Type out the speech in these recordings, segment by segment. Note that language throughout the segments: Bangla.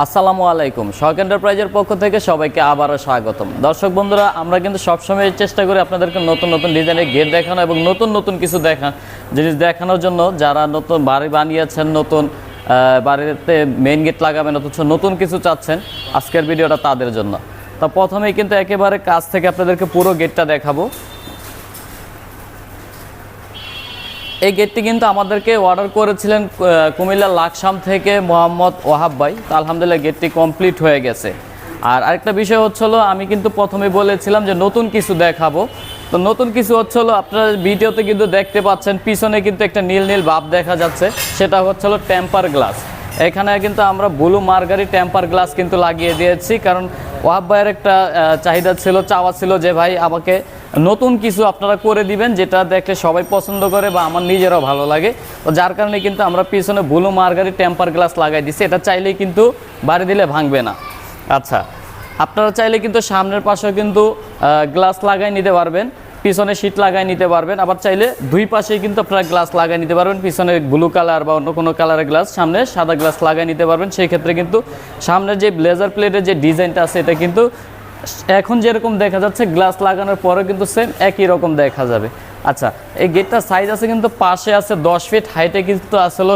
আসসালামু আলাইকুম। শখ এন্টারপ্রাইজের পক্ষ থেকে সবাইকে আবারও স্বাগতম। দর্শক বন্ধুরা, আমরা কিন্তু সবসময় চেষ্টা করি আপনাদেরকে নতুন নতুন ডিজাইনের গেট দেখানো এবং নতুন নতুন কিছু জিনিস দেখানোর জন্য। যারা নতুন বাড়ি বানিয়েছেন, নতুন বাড়িতে মেইন গেট লাগাবেন, অথচ নতুন কিছু চাচ্ছেন, আজকের ভিডিওটা তাদের জন্য। তো প্রথমেই কিন্তু একেবারে কাছ থেকে আপনাদেরকে পুরো গেটটা দেখাবো। এই গেটটি কিন্তু আমাদেরকে অর্ডার করেছিলেন কুমিল্লা লাকসাম থেকে মোহাম্মদ ওয়াহাব ভাই। তো আলহামদুলিল্লাহ গেটটি কমপ্লিট হয়ে গেছে। আর আরেকটা বিষয় হচ্ছিলো, আমি কিন্তু প্রথমে বলেছিলাম যে নতুন কিছু দেখাবো। তো নতুন কিছু হচ্ছিলো, আপনারা ভিডিওতে কিন্তু দেখতে পাচ্ছেন পিছনে কিন্তু একটা নীল নীল ভাব দেখা যাচ্ছে, সেটা হচ্ছিলো টেম্পার গ্লাস। এখানে কিন্তু আমরা ব্লু মার্গারি টেম্পার গ্লাস কিন্তু লাগিয়ে দিয়েছি, কারণ ওয়াহাব ভাইয়ের একটা চাহিদা ছিল, চাওয়া ছিল যে ভাই আমাকে নতুন কিছু আপনারা করে দিবেন যেটা দেখলে সবাই পছন্দ করে বা আমার নিজেরও ভালো লাগে। তো যার কারণে কিন্তু আমরা পিছনে ব্লু মার্গারি টেম্পার গ্লাস লাগাই দিচ্ছি। এটা চাইলেই কিন্তু বাড়ি দিলে ভাঙবে না। আচ্ছা, আপনারা চাইলে কিন্তু সামনের পাশেও কিন্তু গ্লাস লাগাই নিতে পারবেন, পিছনে শীট লাগাই নিতে পারবেন। আবার চাইলে দুই পাশেই কিন্তু আপনারা গ্লাস লাগাই নিতে পারবেন, পিছনে ব্লু কালার বা অন্য কোনো কালারের গ্লাস, সামনে সাদা গ্লাস লাগাই নিতে পারবেন। সেই ক্ষেত্রে কিন্তু সামনের যে ব্লেজার প্লেটের যে ডিজাইনটা আছে এটা কিন্তু এখন যেরকম দেখা যাচ্ছে গ্লাস লাগানোর পরে কিন্তু সেম একই রকম দেখা যাবে। আচ্ছা, এই গেটটার সাইজ আছে কিন্তু পাশে আছে 10 ফিট, হাইটে কিন্তু আছে হলো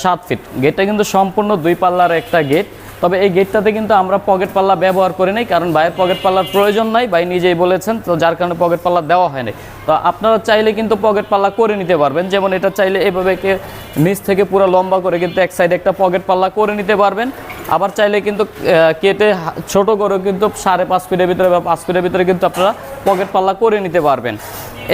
7 ফিট। গেটটা কিন্তু সম্পূর্ণ দুই পাল্লার একটা গেট। তবে এই গেটটাতে কিন্তু আমরা পকেট পাল্লা ব্যবহার করি নাই, কারণ ভাইয়ের পকেট পাল্লার প্রয়োজন নাই, ভাই নিজেই বলেছেন, তো যার কারণে পকেট পাল্লা দেওয়া হয় নাই। তো আপনারা চাইলে কিন্তু পকেট পাল্লা করে নিতে পারবেন। যেমন এটা চাইলে এভাবে নিচ থেকে পুরো লম্বা করে কিন্তু এক সাইডে একটা পকেট পাল্লা করে নিতে পারবেন। আবার চাইলে কিন্তু কেটে ছোট করে কিন্তু 5.5 ফিটের ভিতরে বা 5 ফিটের ভিতরে কিন্তু আপনারা পকেট পাল্লা করে নিতে পারবেন।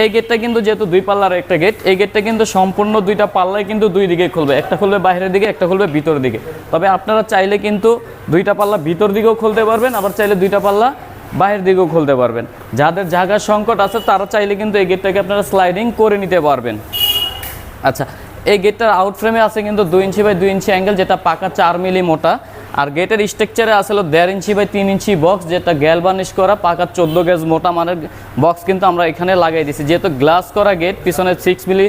এই গেটটা কিন্তু যেহেতু দুই পাল্লার একটা গেট, এই গেটটা কিন্তু সম্পূর্ণ দুইটা পাল্লায় কিন্তু দুই দিকে খুলবে, একটা খুলবে বাইরের দিকে, একটা খুলবে ভিতরের দিকে। তবে আপনারা চাইলে কিন্তু দুইটা পাল্লা ভিতর দিকেও খুলতে পারবেন, আবার চাইলে দুইটা পাল্লা বাইরের দিকেও খুলতে পারবেন। যাদের জায়গার সংকট আছে তারা চাইলে কিন্তু এই গেটটাকে আপনারা স্লাইডিং করে নিতে পারবেন। আচ্ছা, এই গেটটার আউট ফ্রেমে আছে কিন্তু 2 ইঞ্চি বাই 2 ইঞ্চি অ্যাঙ্গেল, যেটা পাকা 4 মিলি মোটা। আর গেটের স্ট্রাকচারে আসলে 1.5 ইঞ্চি বাই 3 ইঞ্চি বক্স, যেটা গ্যালভানিশ করা পাকা 14 গেজ মোটা মানের বক্স কিন্তু আমরা এখানে লাগাই দিয়েছি। যেহেতু গ্লাস করা গেট, পিছনে 6 মিলি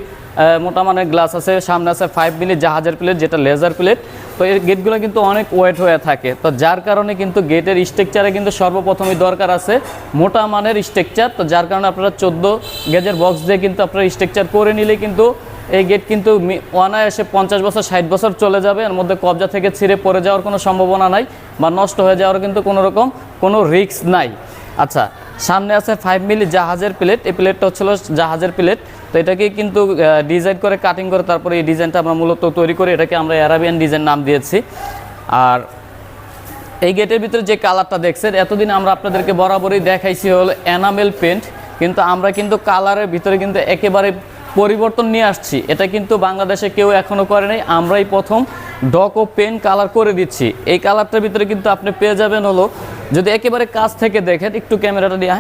মোটা মানের গ্লাস আছে, সামনে আছে 5 মিলি জাহাজের প্লেট, যেটা লেজার প্লেট। তো এই গেটগুলো কিন্তু অনেক ওয়েট হয়ে থাকে, তো যার কারণে কিন্তু গেটের স্ট্রাকচারে কিন্তু সর্বপ্রথমই দরকার আছে মোটা মানের স্ট্রাকচার। তো যার কারণে আপনারা 14 গেজের বক্স দিয়ে কিন্তু আপনারা স্ট্রাকচার করে নিলে কিন্তু এই গেট কিন্তু অনায়াসে 50 বছর 60 বছর চলে যাবে। এর মধ্যে কবজা থেকে ছিঁড়ে পড়ে যাওয়ার কোনো সম্ভাবনা নাই বা নষ্ট হয়ে যাওয়ার কিন্তু কোনো রিস্ক নাই। আচ্ছা, সামনে আছে 5 মিলি জাহাজের প্লেট। এই প্লেটটা হচ্ছিল জাহাজের প্লেট। তো এটাকে কিন্তু ডিজাইন করে কাটিং করে তারপরে এই ডিজাইনটা আমরা মূলত তৈরি করি, এটাকে আমরা অ্যারাবিয়ান ডিজাইন নাম দিয়েছি। আর এই গেটের ভিতরে যে কালারটা দেখছেন, এতদিন আমরা আপনাদেরকে বরাবরই দেখাইছি হলো এনামেল পেন্ট, কিন্তু আমরা কিন্তু কালারের ভিতরে কিন্তু একেবারে পরিবর্তন নিয়ে আসছি। এটা কিন্তু বাংলাদেশে কেউ এখনও করে নাই, আমরাই প্রথম ডকো পেন কালার করে দিচ্ছি। এই কালারটার ভিতরে কিন্তু আপনি পেয়ে যাবেন হলো, যদি একেবারে কাছ থেকে দেখেন, একটু ক্যামেরাটা দিয়ে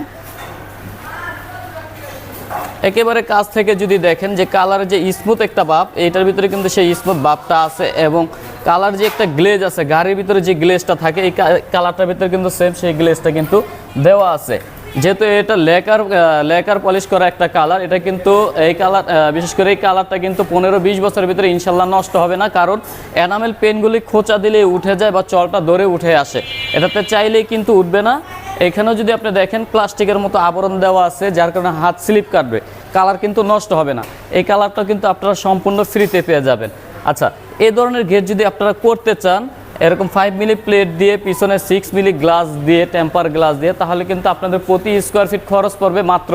একেবারে কাছ থেকে যদি দেখেন যে কালারের যে স্মুথ একটা ভাব, এইটার ভিতরে কিন্তু সেই স্মুথ ভাবটা আছে, এবং কালার যে একটা গ্লেজ আছে, গাড়ির ভিতরে যে গ্লেজটা থাকে, এই কালারটার ভিতরে কিন্তু সেম সেই গ্লেজটা কিন্তু দেওয়া আছে। যেহেতু এটা লেকার পলিশ করা একটা কালার, এটা কিন্তু এই কালার, বিশেষ করে এই কালারটা কিন্তু 15-20 বছরের ভিতরে ইনশাল্লাহ নষ্ট হবে না, কারণ এনামেল পেনগুলি খোঁচা দিলে উঠে যায় বা চলটা ধরে উঠে আসে, এটাতে চাইলেই কিন্তু উঠবে না। এখানেও যদি আপনি দেখেন প্লাস্টিকের মতো আবরণ দেওয়া আছে, যার কারণে হাত স্লিপ কাটবে, কালার কিন্তু নষ্ট হবে না। এই কালারটা কিন্তু আপনারা সম্পূর্ণ ফ্রিতে পেয়ে যাবেন। আচ্ছা, এই ধরনের গেট যদি আপনারা করতে চান এরকম 5 মিলি প্লেট দিয়ে, পিছনে 6 মিলি গ্লাস দিয়ে, টেম্পার গ্লাস দিয়ে, তাহলে কিন্তু আপনাদের প্রতি স্কোয়ার ফিট খরচ পড়বে মাত্র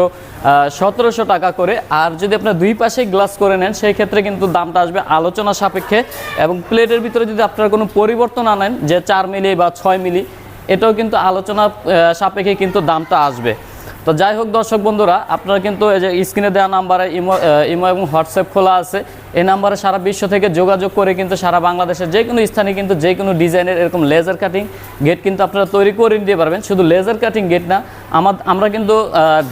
1700 টাকা করে। আর যদি আপনার দুই পাশে গ্লাস করে নেন, সেই ক্ষেত্রে কিন্তু দামটা আসবে আলোচনা সাপেক্ষে। এবং প্লেটের ভিতরে যদি আপনারা কোনো পরিবর্তন আনেন, যে 4 মিলি বা 6 মিলি, এটাও কিন্তু আলোচনা সাপেক্ষে কিন্তু দামটা আসবে। তো যাই হোক দর্শক বন্ধুরা, আপনারা কিন্তু এই যে স্ক্রিনে দেওয়া নাম্বারে ইমো এবং হোয়াটসঅ্যাপ খোলা আছে, এই নাম্বারে সারা বিশ্ব থেকে যোগাযোগ করে কিন্তু সারা বাংলাদেশের যে কোনো স্থানে কিন্তু যে কোনো ডিজাইনের এরকম লেজার কাটিং গেট কিন্তু আপনারা তৈরি করে নিতে পারবেন। শুধু লেজার কাটিং গেট না, আমরা কিন্তু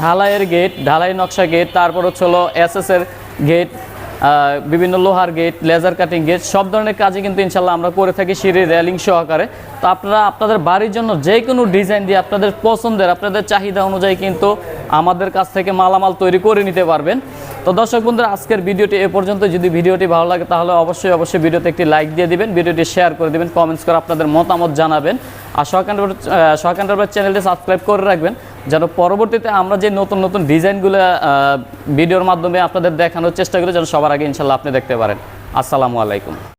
ঢালাইয়ের গেট, ঢালাই নকশা গেট, তারপর হলো এসএসের গেট, বিভিন্ন লোহার গেট, লেজার কাটিং গেট, সব ধরনের কাজই কিন্তু ইনশাল্লাহ আমরা করে থাকি সিঁড়ি রেলিং সহকারে। তো আপনারা আপনাদের বাড়ির জন্য যে কোনো ডিজাইন দিয়ে আপনাদের পছন্দের, আপনাদের চাহিদা অনুযায়ী কিন্তু আমাদের কাছ থেকে মালামাল তৈরি করে নিতে পারবেন। তো দর্শক বন্ধুরা, আজকের ভিডিওটি এ পর্যন্ত। যদি ভিডিওটি ভালো লাগে তাহলে অবশ্যই ভিডিওতে একটি লাইক দিয়ে দিবেন, ভিডিওটি শেয়ার করে দিবেন, কমেন্টস করে আপনাদের মতামত জানাবেন। আর সোহাগ এন্টারপ্রাইজ চ্যানেলটি সাবস্ক্রাইব করে রাখবেন, যেন পরবর্তীতে আমরা যে নতুন নতুন ডিজাইনগুলো ভিডিওর মাধ্যমে আপনাদের দেখানোর চেষ্টা করি, যেন সবার আগে ইনশাল্লাহ আপনি দেখতে পারেন। আসসালামু আলাইকুম।